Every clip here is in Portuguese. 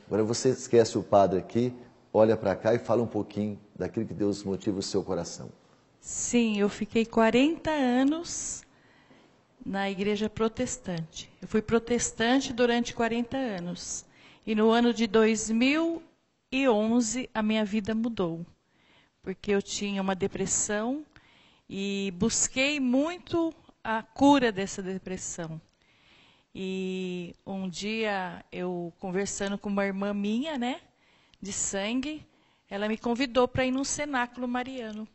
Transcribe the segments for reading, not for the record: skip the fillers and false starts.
Agora você esquece o padre aqui, olha para cá e fala um pouquinho daquilo que Deus motiva o seu coração. Sim, eu fiquei 40 anos na igreja protestante. Eu fui protestante durante 40 anos. E no ano de 2011 a minha vida mudou. Porque eu tinha uma depressão e busquei muito a cura dessa depressão. E um dia eu conversando com uma irmã minha, né, de sangue, ela me convidou para ir num cenáculo mariano.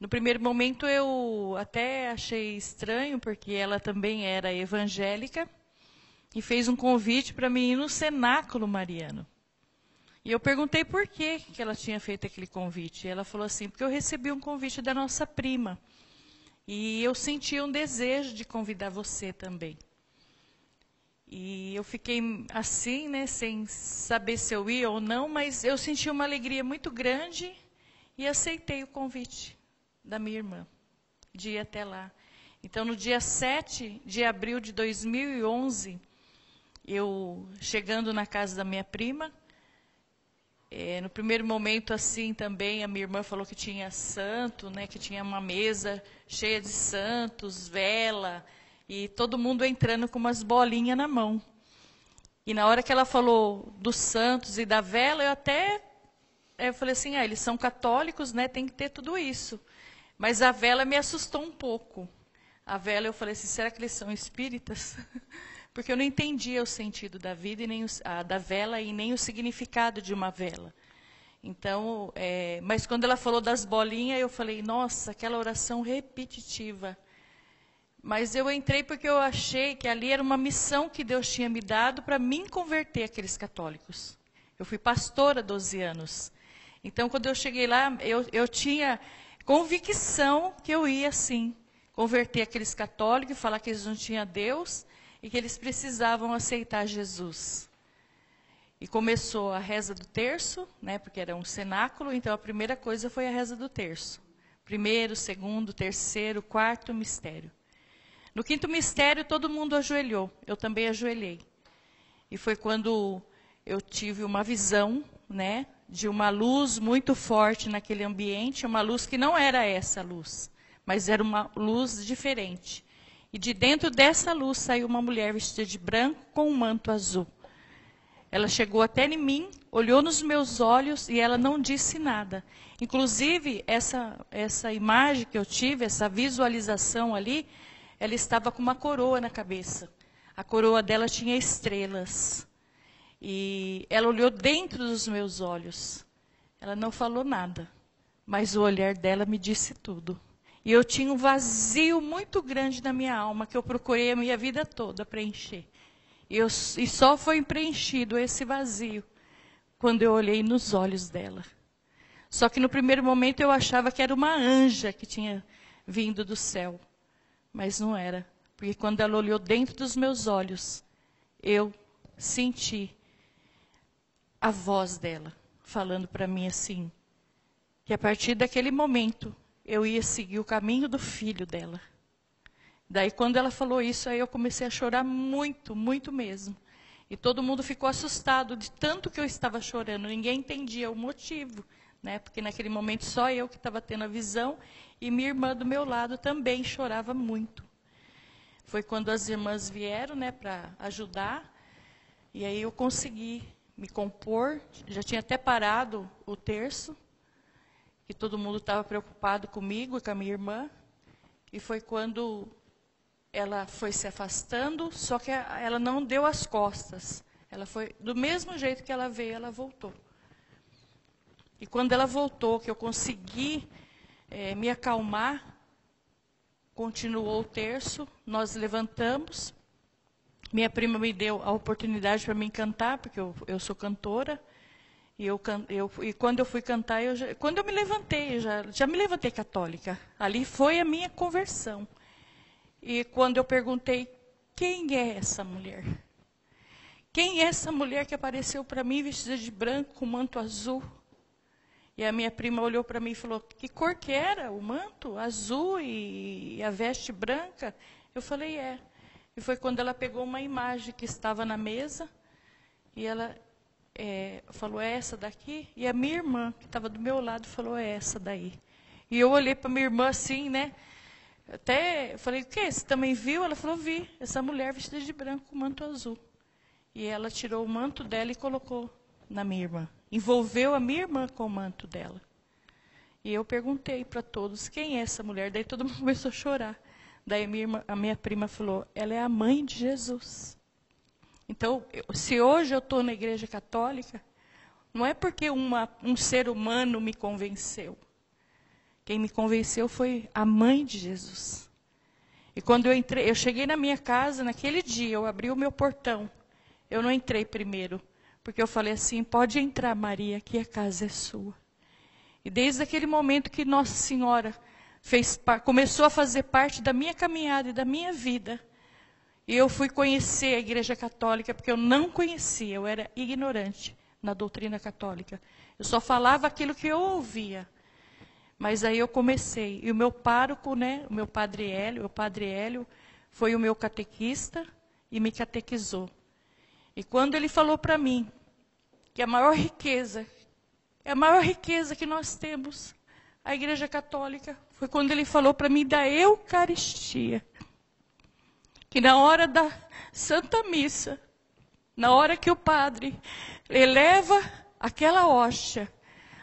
No primeiro momento eu até achei estranho, porque ela também era evangélica, e fez um convite para mim ir no cenáculo mariano. E eu perguntei por que ela tinha feito aquele convite. E ela falou assim, porque eu recebi um convite da nossa prima. E eu senti um desejo de convidar você também. E eu fiquei assim, né, sem saber se eu ia ou não, mas eu senti uma alegria muito grande e aceitei o convite da minha irmã, de ir até lá. Então, no dia 7 de abril de 2011, eu chegando na casa da minha prima, no primeiro momento, assim, também, a minha irmã falou que tinha santo, né, que tinha uma mesa cheia de santos, vela, e todo mundo entrando com umas bolinhas na mão. E na hora que ela falou dos santos e da vela, eu falei assim, eles são católicos, né, tem que ter tudo isso. Mas a vela me assustou um pouco. A vela, eu falei assim, será que eles são espíritas? Porque eu não entendia o sentido da vida, e nem da vela e nem o significado de uma vela. Então, mas quando ela falou das bolinhas, eu falei, nossa, aquela oração repetitiva. Mas eu entrei porque eu achei que ali era uma missão que Deus tinha me dado para me converter aqueles católicos. Eu fui pastora há 12 anos. Então, quando eu cheguei lá, eu tinha convicção que eu ia, sim, converter aqueles católicos e falar que eles não tinham Deus e que eles precisavam aceitar Jesus. E começou a reza do terço, né, porque era um cenáculo, então a primeira coisa foi a reza do terço. Primeiro, segundo, terceiro, quarto mistério. No quinto mistério, todo mundo ajoelhou, eu também ajoelhei. E foi quando eu tive uma visão, né, de uma luz muito forte naquele ambiente, uma luz que não era essa luz, mas era uma luz diferente. E de dentro dessa luz saiu uma mulher vestida de branco com um manto azul. Ela chegou até em mim, olhou nos meus olhos e ela não disse nada. Inclusive, essa imagem que eu tive, essa visualização ali, ela estava com uma coroa na cabeça. A coroa dela tinha estrelas. E ela olhou dentro dos meus olhos. Ela não falou nada, mas o olhar dela me disse tudo. E eu tinha um vazio muito grande na minha alma, que eu procurei a minha vida toda preencher. E só foi preenchido esse vazio quando eu olhei nos olhos dela. Só que no primeiro momento eu achava que era uma anja que tinha vindo do céu. Mas não era. Porque quando ela olhou dentro dos meus olhos, eu senti a voz dela falando para mim assim, que a partir daquele momento eu ia seguir o caminho do filho dela. Daí quando ela falou isso, aí eu comecei a chorar muito, muito mesmo. E todo mundo ficou assustado de tanto que eu estava chorando. Ninguém entendia o motivo, né? Porque naquele momento só eu que estava tendo a visão e minha irmã do meu lado também chorava muito. Foi quando as irmãs vieram, né, para ajudar. E aí eu consegui me compor. Já tinha até parado o terço, que todo mundo estava preocupado comigo e com a minha irmã. E foi quando ela foi se afastando, só que ela não deu as costas. Ela foi, do mesmo jeito que ela veio, ela voltou. E quando ela voltou, que eu consegui me acalmar, continuou o terço, nós levantamos. Minha prima me deu a oportunidade para mim cantar, porque eu sou cantora. E quando eu fui cantar, quando eu me levantei, eu já me levantei católica. Ali foi a minha conversão. E quando eu perguntei, quem é essa mulher? Quem é essa mulher que apareceu para mim vestida de branco, com manto azul? E a minha prima olhou para mim e falou, que cor que era o manto? Azul e a veste branca? Eu falei, é. E foi quando ela pegou uma imagem que estava na mesa, e falou, é essa daqui? E a minha irmã, que estava do meu lado, falou, é essa daí. E eu olhei para minha irmã assim, né? Até falei, o quê? Você também viu? Ela falou, vi. Essa mulher vestida de branco com manto azul. E ela tirou o manto dela e colocou na minha irmã. Envolveu a minha irmã com o manto dela. E eu perguntei para todos, quem é essa mulher? Daí todo mundo começou a chorar. Daí a minha prima falou, ela é a mãe de Jesus. Então, se hoje eu estou na igreja católica, não é porque um ser humano me convenceu. Quem me convenceu foi a mãe de Jesus. E quando eu cheguei na minha casa, naquele dia, eu abri o meu portão. Eu não entrei primeiro, porque eu falei assim, pode entrar, Maria, que a casa é sua. E desde aquele momento que Nossa Senhora começou a fazer parte da minha caminhada e da minha vida, e eu fui conhecer a Igreja Católica, porque eu não conhecia, eu era ignorante na doutrina católica. Eu só falava aquilo que eu ouvia. Mas aí eu comecei. E o meu pároco, né, o padre Hélio, foi o meu catequista e me catequizou. E quando ele falou para mim que a maior riqueza que nós temos, a Igreja Católica, foi quando ele falou para mim da Eucaristia. Que na hora da Santa Missa, na hora que o padre eleva aquela hóstia,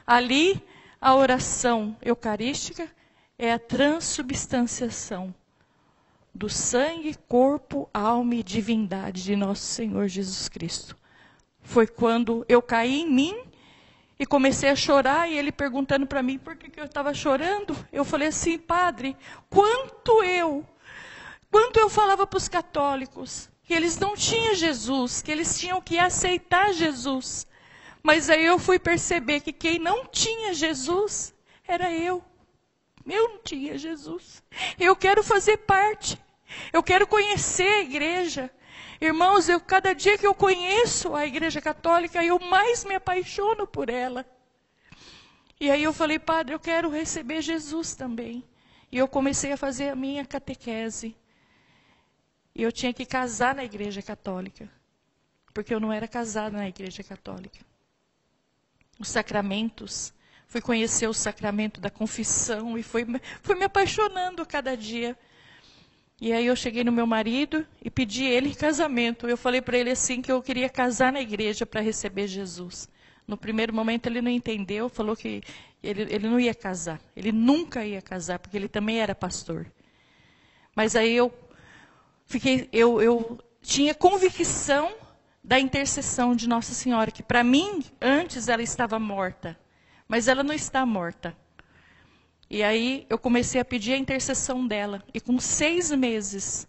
ali a oração eucarística é a transubstanciação do sangue, corpo, alma e divindade de nosso Senhor Jesus Cristo. Foi quando eu caí em mim e comecei a chorar, e ele perguntando para mim por que eu estava chorando. Eu falei assim, padre, quanto eu falava para os católicos que eles não tinham Jesus, que eles tinham que aceitar Jesus. Mas aí eu fui perceber que quem não tinha Jesus era eu. Eu não tinha Jesus. Eu quero fazer parte. Eu quero conhecer a igreja. Irmãos, cada dia que eu conheço a Igreja Católica, eu mais me apaixono por ela. E aí eu falei, padre, eu quero receber Jesus também. E eu comecei a fazer a minha catequese. E eu tinha que casar na Igreja Católica. Porque eu não era casada na Igreja Católica. Os sacramentos, fui conhecer o sacramento da confissão e fui me apaixonando a cada dia. E aí eu cheguei no meu marido e pedi ele em casamento. Eu falei para ele assim que eu queria casar na igreja para receber Jesus. No primeiro momento ele não entendeu, falou que ele não ia casar. Ele nunca ia casar, porque ele também era pastor. Mas aí eu tinha convicção da intercessão de Nossa Senhora, que para mim, antes ela estava morta, mas ela não está morta. E aí eu comecei a pedir a intercessão dela, e com 6 meses,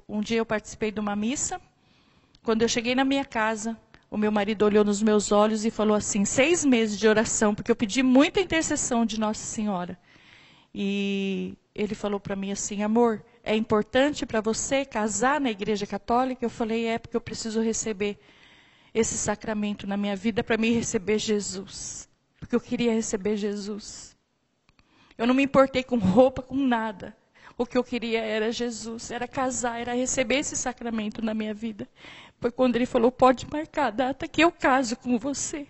um dia eu participei de uma missa, quando eu cheguei na minha casa, o meu marido olhou nos meus olhos e falou assim, 6 meses de oração, porque eu pedi muita intercessão de Nossa Senhora. E ele falou para mim assim, amor, é importante para você casar na Igreja Católica? Eu falei, porque eu preciso receber esse sacramento na minha vida para mim receber Jesus. Porque eu queria receber Jesus. Eu não me importei com roupa, com nada. O que eu queria era Jesus, era casar, era receber esse sacramento na minha vida. Foi quando ele falou, pode marcar a data que eu caso com você.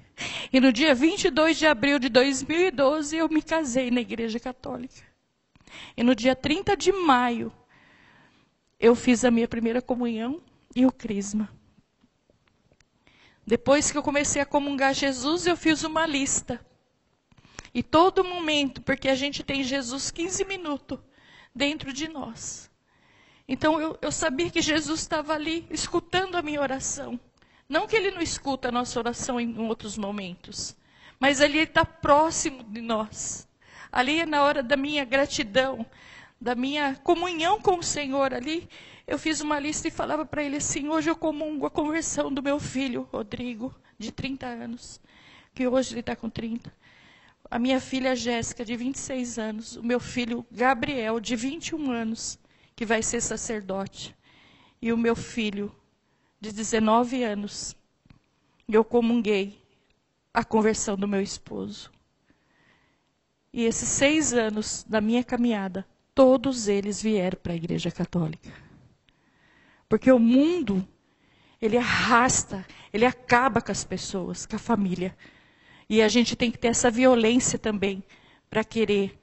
E no dia 22 de abril de 2012, eu me casei na Igreja Católica. E no dia 30 de maio, eu fiz a minha primeira comunhão e o crisma. Depois que eu comecei a comungar Jesus, eu fiz uma lista. E todo momento, porque a gente tem Jesus 15 minutos dentro de nós. Então eu sabia que Jesus estava ali, escutando a minha oração. Não que ele não escuta a nossa oração em outros momentos, mas ali ele está próximo de nós. Ali é na hora da minha gratidão, da minha comunhão com o Senhor ali, eu fiz uma lista e falava para ele assim, hoje eu comungo a conversão do meu filho, Rodrigo, de 30 anos, que hoje ele está com 30. A minha filha Jéssica, de 26 anos, o meu filho Gabriel, de 21 anos, que vai ser sacerdote, e o meu filho, de 19 anos, eu comunguei a conversão do meu esposo. E esses 6 anos da minha caminhada, todos eles vieram para a Igreja Católica. Porque o mundo ele arrasta, ele acaba com as pessoas, com a família. E a gente tem que ter essa violência também, para querer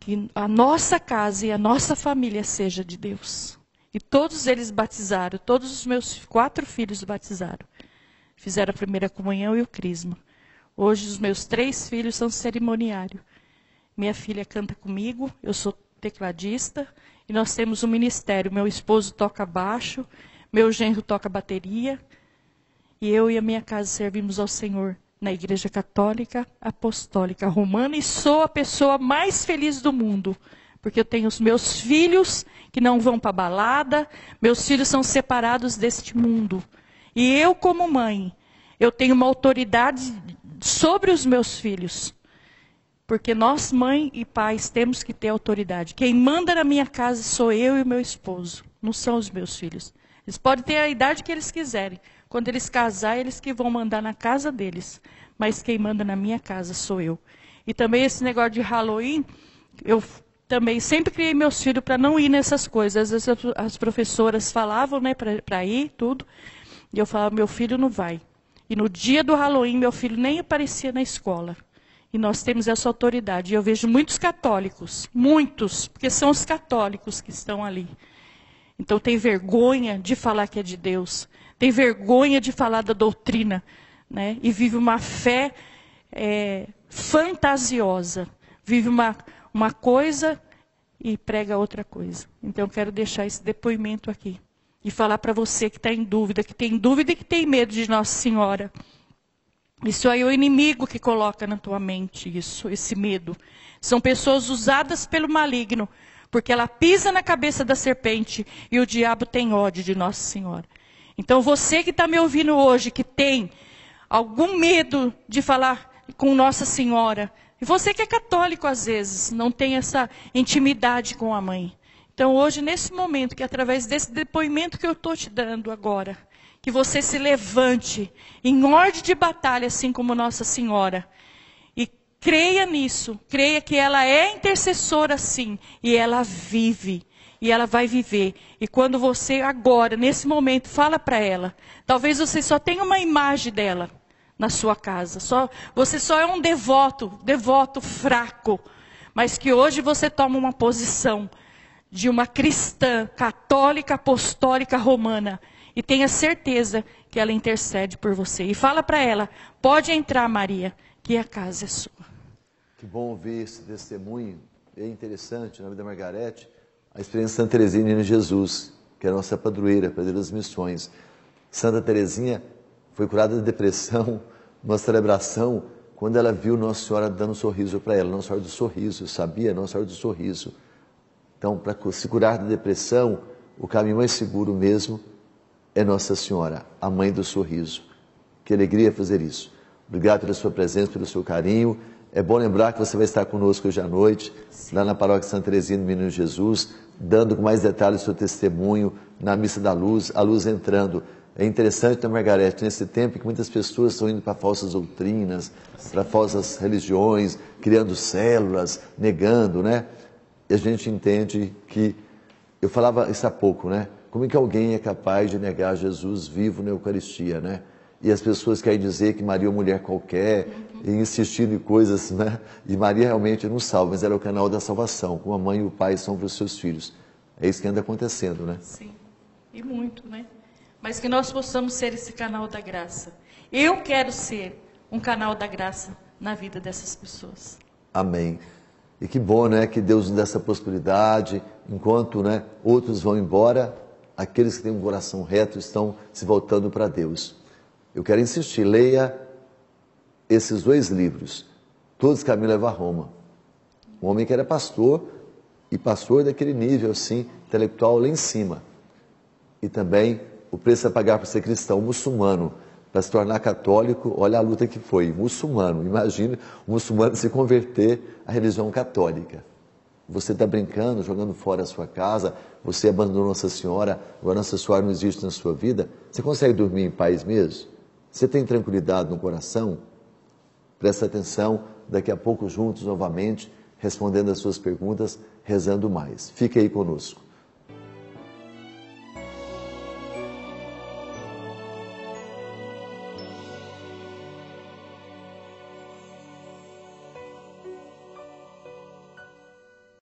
que a nossa casa e a nossa família seja de Deus. E todos eles batizaram, todos os meus 4 filhos batizaram. Fizeram a primeira comunhão e o crisma. Hoje os meus 3 filhos são cerimoniários. Minha filha canta comigo, eu sou tecladista, e nós temos um ministério. Meu esposo toca baixo, meu genro toca bateria, e eu e a minha casa servimos ao Senhor na Igreja Católica Apostólica Romana, e sou a pessoa mais feliz do mundo, porque eu tenho os meus filhos que não vão para balada, meus filhos são separados deste mundo. E eu, como mãe, eu tenho uma autoridade sobre os meus filhos. Porque nós, mãe e pais, temos que ter autoridade. Quem manda na minha casa sou eu e o meu esposo, não são os meus filhos. Eles podem ter a idade que eles quiserem. Quando eles casarem, eles que vão mandar na casa deles. Mas quem manda na minha casa sou eu. E também esse negócio de Halloween, eu também sempre criei meus filhos para não ir nessas coisas. Às vezes as professoras falavam, né, para ir, tudo. E eu falava, meu filho não vai. E no dia do Halloween, meu filho nem aparecia na escola. E nós temos essa autoridade. E eu vejo muitos católicos, muitos, porque são os católicos que estão ali. Então tem vergonha de falar que é de Deus. Tem vergonha de falar da doutrina. Né? E vive uma fé fantasiosa. Vive uma coisa e prega outra coisa. Então eu quero deixar esse depoimento aqui. E falar para você que está em dúvida, que tem dúvida e que tem medo de Nossa Senhora. Isso aí é o inimigo que coloca na tua mente isso, esse medo. São pessoas usadas pelo maligno, porque ela pisa na cabeça da serpente e o diabo tem ódio de Nossa Senhora. Então você que está me ouvindo hoje, que tem algum medo de falar com Nossa Senhora, e você que é católico às vezes, não tem essa intimidade com a mãe. Então hoje, nesse momento, que através desse depoimento que eu estou te dando agora, que você se levante em ordem de batalha, assim como Nossa Senhora. E creia nisso, creia que ela é intercessora sim, e ela vive, e ela vai viver. E quando você agora, nesse momento, fala para ela, talvez você só tenha uma imagem dela na sua casa, você só é um devoto fraco, mas que hoje você toma uma posição de uma cristã católica, apostólica, romana, e tenha certeza que ela intercede por você. E fala para ela, pode entrar, Maria, que a casa é sua. Que bom ouvir esse testemunho. É interessante, na vida da Margarete, a experiência de Santa Teresinha Menina de Jesus, que é a nossa padroeira das missões. Santa Teresinha foi curada de depressão, numa celebração, quando ela viu Nossa Senhora dando um sorriso para ela, Nossa Senhora do Sorriso, sabia? Nossa Senhora do Sorriso. Então, para se curar da depressão, o caminho mais seguro mesmo é Nossa Senhora, a Mãe do Sorriso. Que alegria fazer isso. Obrigado pela sua presença, pelo seu carinho. É bom lembrar que você vai estar conosco hoje à noite, lá na Paróquia Santa Teresinha do Menino Jesus, dando com mais detalhes o seu testemunho na Missa da Luz, a luz entrando. É interessante, né, Margarete, nesse tempo que muitas pessoas estão indo para falsas doutrinas, para falsas religiões, criando células, negando, né? E a gente entende que, eu falava isso há pouco, né? Como é que alguém é capaz de negar Jesus vivo na Eucaristia, né? E as pessoas querem dizer que Maria é uma mulher qualquer, e insistindo em coisas, né? E Maria realmente não salva, mas ela é o canal da salvação, como a mãe e o pai são para os seus filhos. É isso que anda acontecendo, né? Sim, e muito, né? Mas que nós possamos ser esse canal da graça. Eu quero ser um canal da graça na vida dessas pessoas. Amém. E que bom, né, que Deus nos dê essa possibilidade, enquanto, né, outros vão embora, aqueles que têm um coração reto estão se voltando para Deus. Eu quero insistir, leia esses 2 livros, Todos os Caminhos Levam a Roma. Um homem que era pastor, e pastor daquele nível, assim, intelectual lá em cima. E também O Preço a Pagar por Ser Cristão, muçulmano, para se tornar católico, olha a luta que foi, muçulmano. Imagine um muçulmano se converter à religião católica. Você está brincando, jogando fora a sua casa, você abandonou Nossa Senhora, agora Nossa Senhora não existe na sua vida. Você consegue dormir em paz mesmo? Você tem tranquilidade no coração? Presta atenção, daqui a pouco juntos novamente, respondendo as suas perguntas, rezando mais. Fique aí conosco.